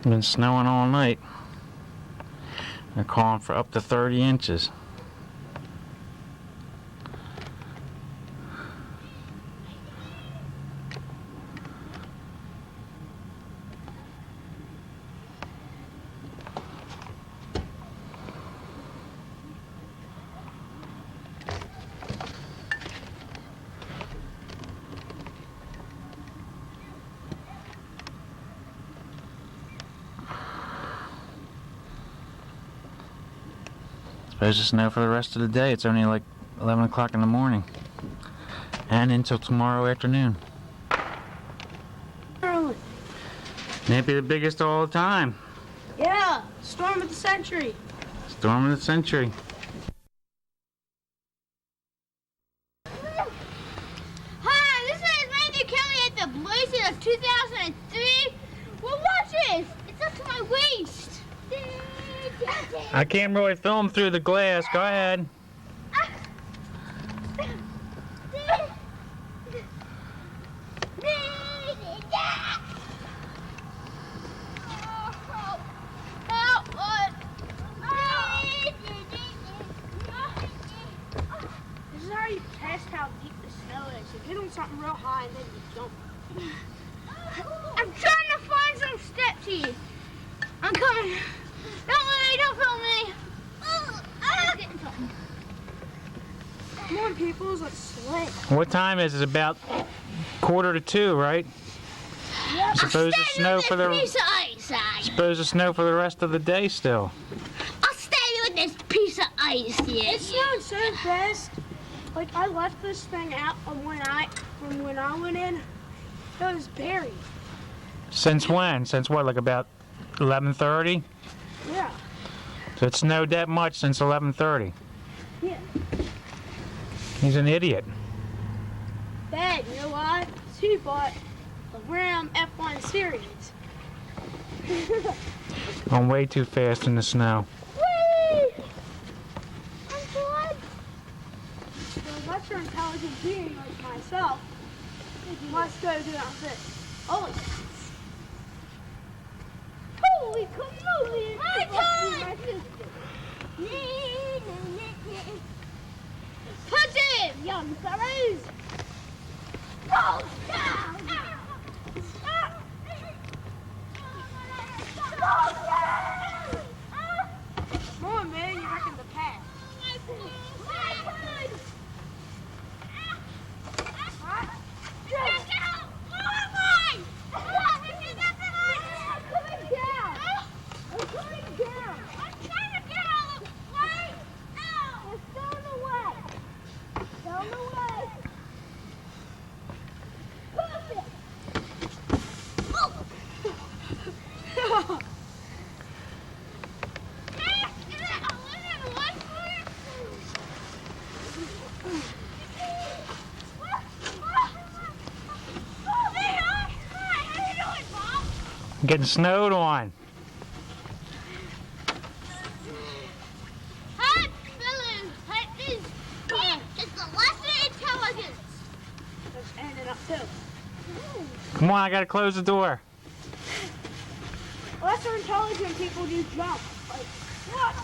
Been snowing all night. They're calling for up to 30 inches. Supposed to snow for the rest of the day. It's only like 11 o'clock in the morning. And until tomorrow afternoon. Early. May be the biggest of all the time. Yeah, storm of the century. Storm of the century. Hi, this is Randy Kelly at the Blazing of 2003. Well, watch this. It's up to my waist. I can't really film through the glass. Go ahead. This is how you test how deep the snow is. You hit on something real high and then you jump. I'm trying to find some steps here. I'm coming. Don't worry, don't film me. I'm getting something. Come on, people, it's like sled. What time is it? It's about 1:45, right? Yep. Supposed to snow for the piece of ice. supposed to snow for the rest of the day still. I'll stay with this piece of ice here. It snowed so fast. Like, I left this thing out from when I went in. It was buried. Since when? Since what? Like about 11:30? Yeah. So it snowed that much since 11:30. Yeah. He's an idiot. Dad, you know why? He bought a Ram F1 series. I'm way too fast in the snow. Whee! I'm glad. So unless you're an intelligent being like myself, you must go do that thing. Oh, Holy camoli! My turn! Positive, young fellows! Go down! Go down! come on, man, you're back in the past. I'm getting snowed on. Hi, fellows! Hi, this is the lesser intelligence! That's ending up too. Come on, I gotta close the door. Lesser intelligent people do jump. Like, what?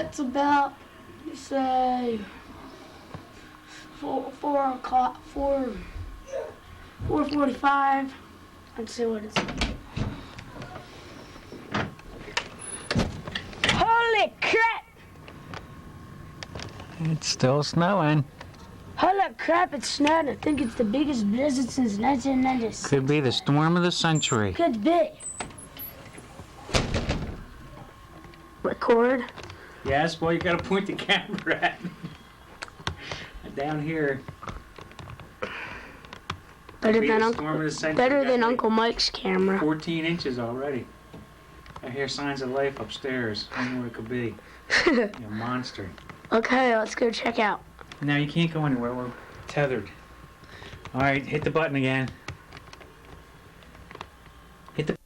It's about, say, 4 o'clock, 4:45. Let's see what it's like. Holy crap! It's still snowing. Holy crap, it's snowing. I think it's the biggest blizzard since 1996. Could be the storm of the century. Could be. Record. Yes, well, you gotta point the camera at me. Down here. Better Could be than the Uncle. storm of the century. Better Got than like Uncle Mike's camera. 14 inches already. I hear signs of life upstairs. I don't know what it could be. A monster. Okay, let's go check out. Now you can't go anywhere. We're tethered. All right, hit the button again. Hit the.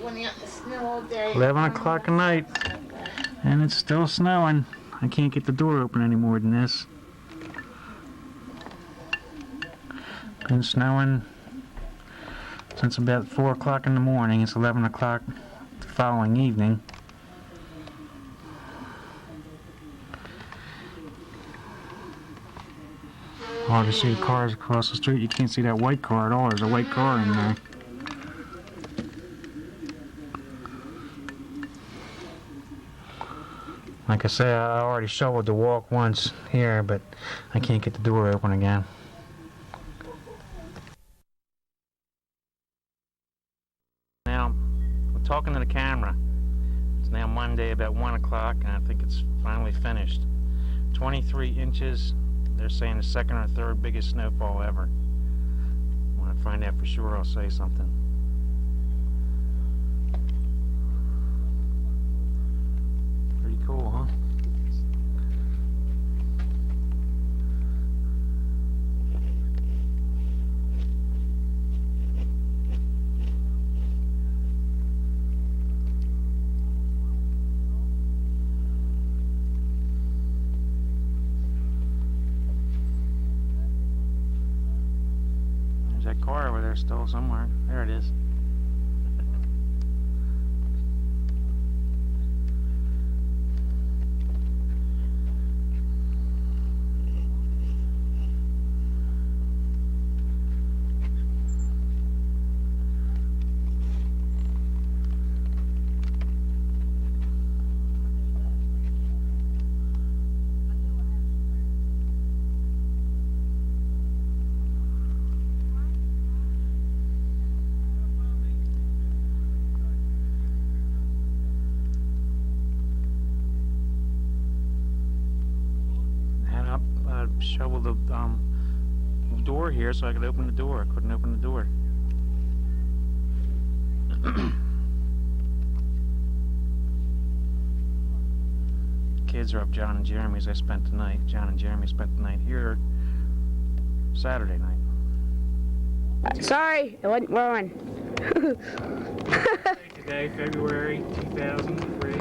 When you're out in the snow all day. 11 o'clock at night, and it's still snowing. I can't get the door open any more than this. Been snowing since about 4 o'clock in the morning. It's 11 o'clock the following evening. Hard to see the cars across the street. You can't see that white car at all. There's a white car in there. Like I said, I already shoveled the walk once here, but I can't get the door open again. Now, I'm talking to the camera. It's now Monday about 1 o'clock, and I think it's finally finished. 23 inches. They're saying the second or third biggest snowfall ever. When I find out for sure, I'll say something. Pretty cool, huh? There's that car over there still somewhere. There it is. Shovel the door here so I could open the door. I couldn't open the door. Kids are up John and Jeremy's. John and Jeremy spent the night here Saturday night. Sorry, it wasn't rolling. Today, February 2003.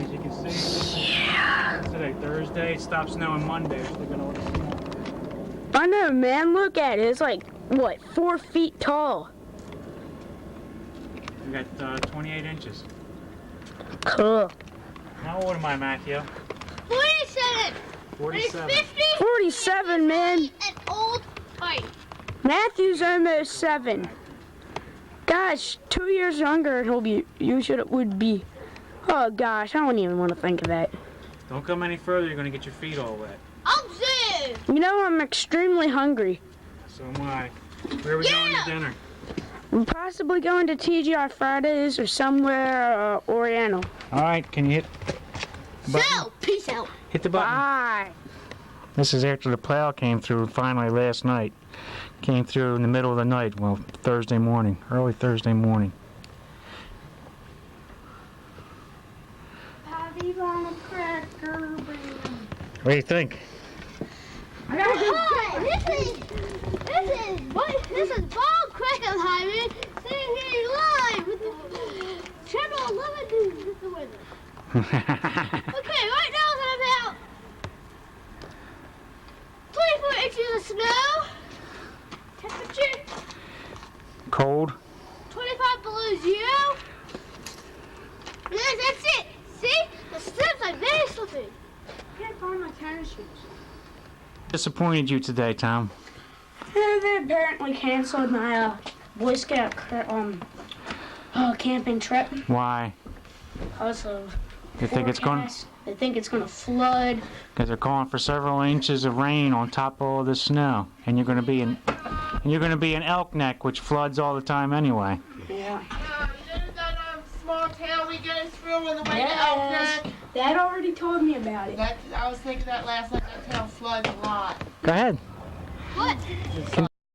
As you can see, today Thursday. It stopped snowing Monday. We're gonna order some more. I know, man. Look at it. It's like, what, 4 feet tall. We got 28 inches. Cool. How old am I, Matthew? 47. 47. 50. 47, man. An old fight. Matthew's almost 7. Gosh, 2 years younger, and would be. Oh gosh, I don't even want to think of that. Don't come any further. You're gonna get your feet all wet. I'm Zed. You know, I'm extremely hungry. So am I. Where are we going to dinner? I'm possibly going to TGI Fridays or somewhere Oriental. All right. Can you hit? Button? So, peace out. Hit the button. Bye. This is after the plow came through finally last night. Came through in the middle of the night. Well, Thursday morning, early Thursday morning. What do you think? I gotta go. This is Bob Quickenheimer sitting here live with the Channel 11 News with the weather. Okay, right now it's at about 24 inches of snow. Temperature Cold? 25 below 0. Yes, that's it. See? The steps are very slippery. Can't find my tennis shoes. Disappointed you today, Tom. They apparently canceled my Boy Scout camping trip Why? because of You think it's going? forecast. They think it's gonna flood. Because they're calling for several inches of rain on top of all this snow, and you're going to be in Elk Neck, which floods all the time anyway. Yeah. Isn't that small town we go through on the way to Elk Neck? Dad already told me about it. I was thinking that last night. That town floods a lot. Go ahead. What? Continue.